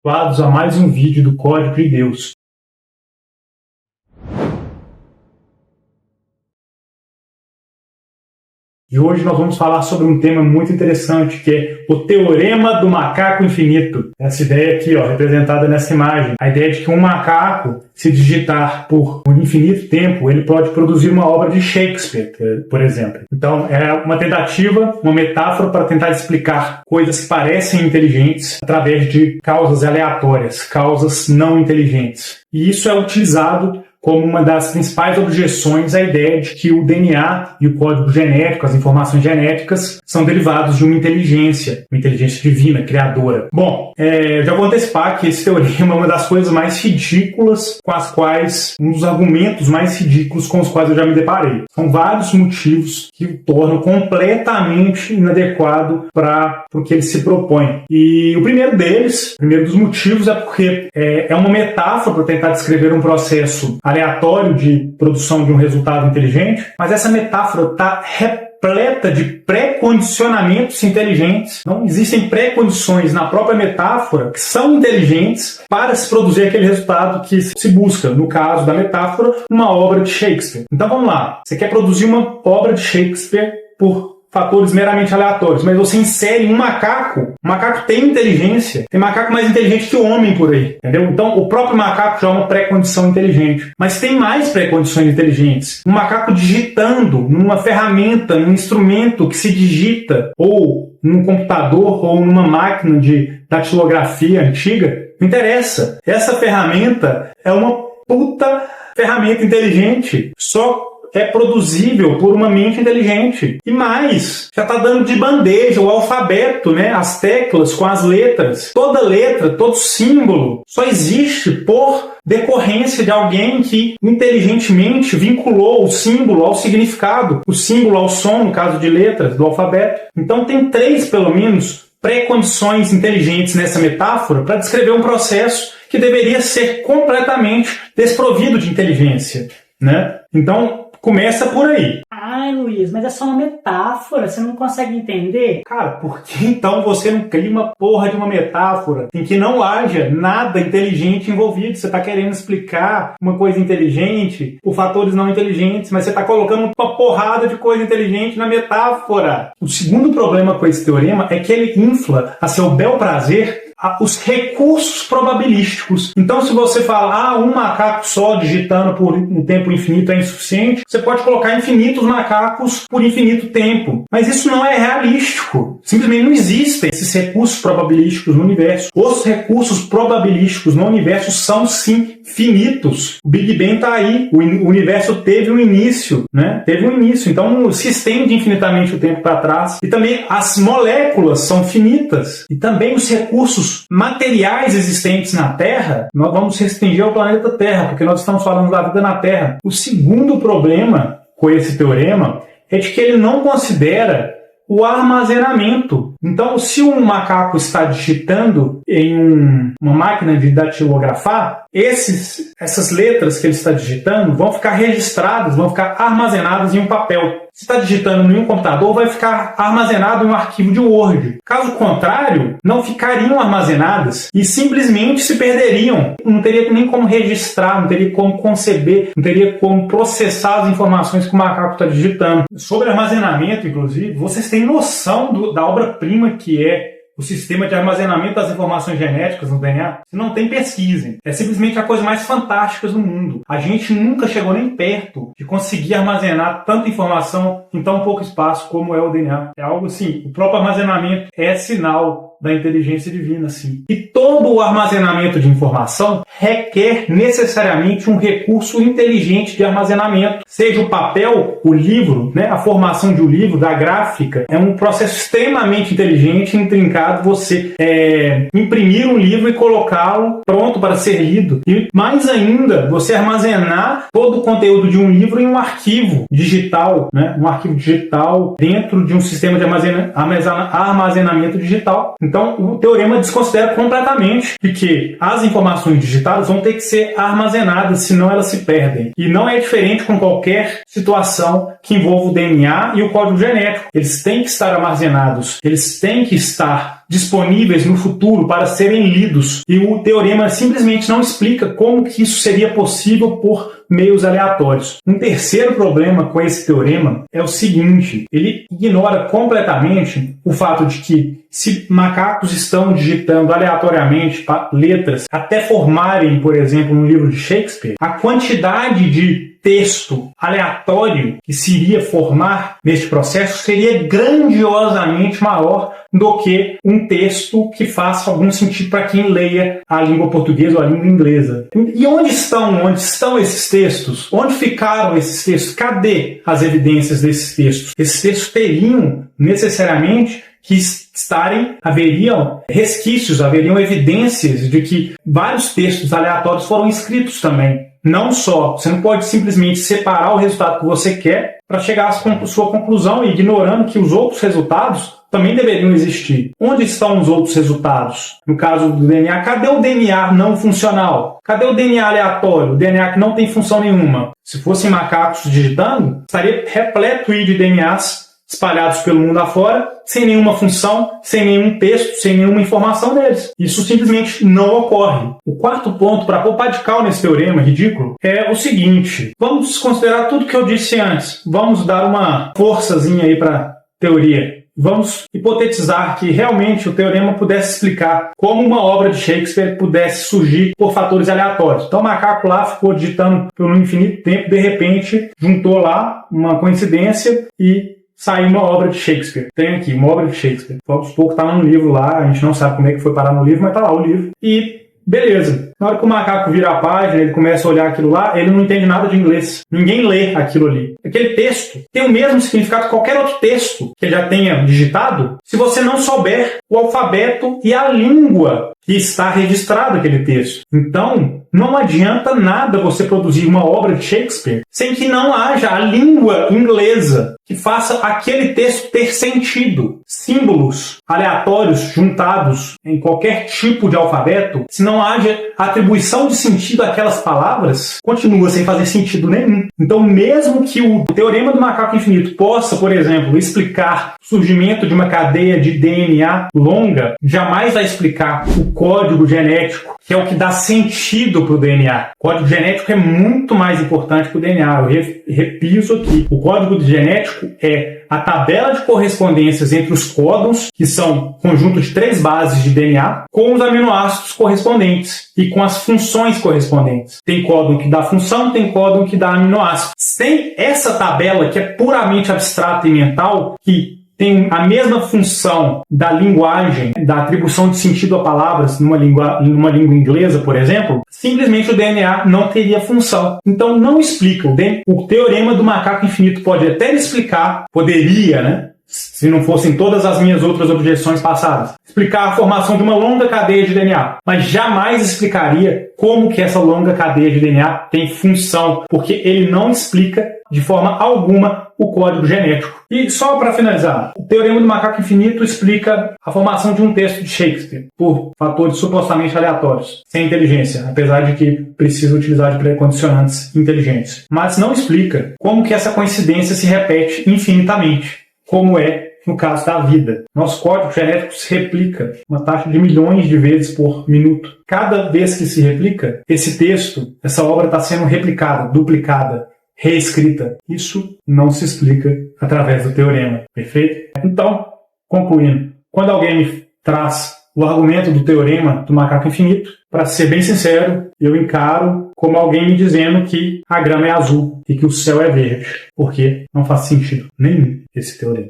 Habituados a mais um vídeo do Código de Deus. E hoje nós vamos falar sobre um tema muito interessante, que é o Teorema do Macaco Infinito. Essa ideia aqui, representada nessa imagem. A ideia de que um macaco, se digitar por um infinito tempo, ele pode produzir uma obra de Shakespeare, por exemplo. Então, é uma tentativa, uma metáfora para tentar explicar coisas que parecem inteligentes através de causas aleatórias, causas não inteligentes. E isso é utilizado como uma das principais objeções à ideia de que o DNA e o código genético, as informações genéticas, são derivados de uma inteligência divina, criadora. Bom, já vou antecipar que esse teorema é uma das coisas mais ridículas com as quais, um dos argumentos mais ridículos com os quais eu já me deparei. São vários motivos que o tornam completamente inadequado para o que ele se propõe. E o primeiro dos motivos é porque é uma metáfora para tentar descrever um processo aleatório de produção de um resultado inteligente, mas essa metáfora está repleta de pré-condicionamentos inteligentes. Não existem pré-condições na própria metáfora que são inteligentes para se produzir aquele resultado que se busca, no caso da metáfora, uma obra de Shakespeare. Então vamos lá, você quer produzir uma obra de Shakespeare por fatores meramente aleatórios, mas você insere um macaco. O macaco tem inteligência, tem macaco mais inteligente que o homem por aí, entendeu? Então o próprio macaco já é uma pré-condição inteligente, mas tem mais pré-condições inteligentes. Um macaco digitando numa ferramenta, num instrumento que se digita, ou num computador, ou numa máquina de datilografia antiga, não interessa. Essa ferramenta é uma puta ferramenta inteligente, só é produzível por uma mente inteligente. E mais, já está dando de bandeja o alfabeto, as teclas com as letras. Toda letra, todo símbolo só existe por decorrência de alguém que inteligentemente vinculou o símbolo ao significado, o símbolo ao som, no caso de letras, do alfabeto. Então tem 3, pelo menos, pré-condições inteligentes nessa metáfora para descrever um processo que deveria ser completamente desprovido de inteligência, Então, começa por aí. Ai, Luiz, mas é só uma metáfora, você não consegue entender? Cara, por que então você não cria uma porra de uma metáfora em que não haja nada inteligente envolvido? Você está querendo explicar uma coisa inteligente por fatores não inteligentes, mas você está colocando uma porrada de coisa inteligente na metáfora. O segundo problema com esse teorema é que ele infla a seu bel prazer os recursos probabilísticos. Então, se você fala, um macaco só digitando por um tempo infinito é insuficiente, você pode colocar infinitos macacos por infinito tempo. Mas isso não é realístico. Simplesmente não existem esses recursos probabilísticos no universo. Os recursos probabilísticos no universo são, sim, finitos. O Big Bang está aí. O universo teve um início, Teve um início. Então, se estende infinitamente o tempo para trás. E também as moléculas são finitas. E também os recursos materiais existentes na Terra, nós vamos restringir ao planeta Terra, porque nós estamos falando da vida na Terra. O segundo problema com esse teorema é de que ele não considera o armazenamento. Então, se um macaco está digitando em uma máquina de datilografar, essas letras que ele está digitando vão ficar registradas, vão ficar armazenadas em um papel. Se está digitando em um computador, vai ficar armazenado em um arquivo de Word. Caso contrário, não ficariam armazenadas e simplesmente se perderiam. Não teria nem como registrar, não teria como conceber, não teria como processar as informações que o macaco está digitando. Sobre armazenamento, inclusive, vocês têm noção da obra-prima que é o sistema de armazenamento das informações genéticas no DNA? Se não tem, pesquisem. É simplesmente a coisa mais fantástica do mundo. A gente nunca chegou nem perto de conseguir armazenar tanta informação em tão pouco espaço como é o DNA. É algo assim, o próprio armazenamento é sinal da inteligência divina, sim. E todo o armazenamento de informação requer necessariamente um recurso inteligente de armazenamento. Seja o papel, o livro, a formação de um livro, da gráfica, é um processo extremamente inteligente e intrincado você imprimir um livro e colocá-lo pronto para ser lido. E mais ainda, você armazenar todo o conteúdo de um livro em um arquivo digital, um arquivo digital dentro de um sistema de armazenamento digital. Então, o teorema desconsidera completamente de que as informações digitadas vão ter que ser armazenadas, senão elas se perdem. E não é diferente com qualquer situação que envolva o DNA e o código genético. Eles têm que estar armazenados, eles têm que estar disponíveis no futuro para serem lidos, e o teorema simplesmente não explica como que isso seria possível por meios aleatórios. Um terceiro problema com esse teorema é o seguinte: ele ignora completamente o fato de que, se macacos estão digitando aleatoriamente letras até formarem, por exemplo, um livro de Shakespeare, a quantidade de texto aleatório que se iria formar neste processo seria grandiosamente maior do que um texto que faça algum sentido para quem leia a língua portuguesa ou a língua inglesa. E onde estão esses textos? Onde ficaram esses textos? Cadê as evidências desses textos? Esses textos teriam necessariamente que haveriam resquícios, haveriam evidências de que vários textos aleatórios foram escritos também. Não só, você não pode simplesmente separar o resultado que você quer para chegar à sua conclusão, ignorando que os outros resultados também deveriam existir. Onde estão os outros resultados? No caso do DNA, cadê o DNA não funcional? Cadê o DNA aleatório? O DNA que não tem função nenhuma? Se fossem macacos digitando, estaria repleto de DNAs espalhados pelo mundo afora, sem nenhuma função, sem nenhum texto, sem nenhuma informação neles. Isso simplesmente não ocorre. O quarto ponto, para poupar de cal nesse teorema ridículo, é o seguinte: vamos considerar tudo que eu disse antes. Vamos dar uma forçazinha aí para a teoria. Vamos hipotetizar que realmente o teorema pudesse explicar como uma obra de Shakespeare pudesse surgir por fatores aleatórios. Então o macaco lá ficou digitando por um infinito tempo, de repente juntou lá uma coincidência e saiu uma obra de Shakespeare. Tem aqui uma obra de Shakespeare. Vamos supor que está no livro lá, a gente não sabe como é que foi parar no livro, mas está lá o livro. E beleza. Na hora que o macaco vira a página, ele começa a olhar aquilo lá, ele não entende nada de inglês. Ninguém lê aquilo ali. Aquele texto tem o mesmo significado que qualquer outro texto que ele já tenha digitado, se você não souber o alfabeto e a língua que está registrado aquele texto. Então, não adianta nada você produzir uma obra de Shakespeare sem que não haja a língua inglesa que faça aquele texto ter sentido. Símbolos aleatórios juntados em qualquer tipo de alfabeto, se não haja atribuição de sentido àquelas palavras, continua sem fazer sentido nenhum. Então, mesmo que o teorema do macaco infinito possa, por exemplo, explicar o surgimento de uma cadeia de DNA longa, jamais vai explicar o código genético, que é o que dá sentido para o DNA. O código genético é muito mais importante que o DNA. Eu repiso aqui. O código genético é a tabela de correspondências entre os códons, que são conjunto de 3 bases de DNA, com os aminoácidos correspondentes e com as funções correspondentes. Tem códon que dá função, tem códon que dá aminoácido. Sem essa tabela, que é puramente abstrata e mental, que tem a mesma função da linguagem, da atribuição de sentido a palavras numa língua inglesa, por exemplo, simplesmente o DNA não teria função. Então não explica. O teorema do macaco infinito pode até explicar, poderia, né? Se não fossem todas as minhas outras objeções passadas, explicar a formação de uma longa cadeia de DNA, mas jamais explicaria como que essa longa cadeia de DNA tem função, porque ele não explica de forma alguma o código genético. E só para finalizar, o teorema do macaco infinito explica a formação de um texto de Shakespeare por fatores supostamente aleatórios, sem inteligência, apesar de que precisa utilizar de pré-condicionantes inteligentes. Mas não explica como que essa coincidência se repete infinitamente, como é no caso da vida. Nosso código genético se replica uma taxa de milhões de vezes por minuto. Cada vez que se replica, esse texto, essa obra está sendo replicada, duplicada, reescrita. Isso não se explica através do teorema. Perfeito? Então, concluindo, quando alguém me traz o argumento do teorema do macaco infinito, para ser bem sincero, eu encaro como alguém me dizendo que a grama é azul e que o céu é verde, porque não faz sentido nenhum esse teorema.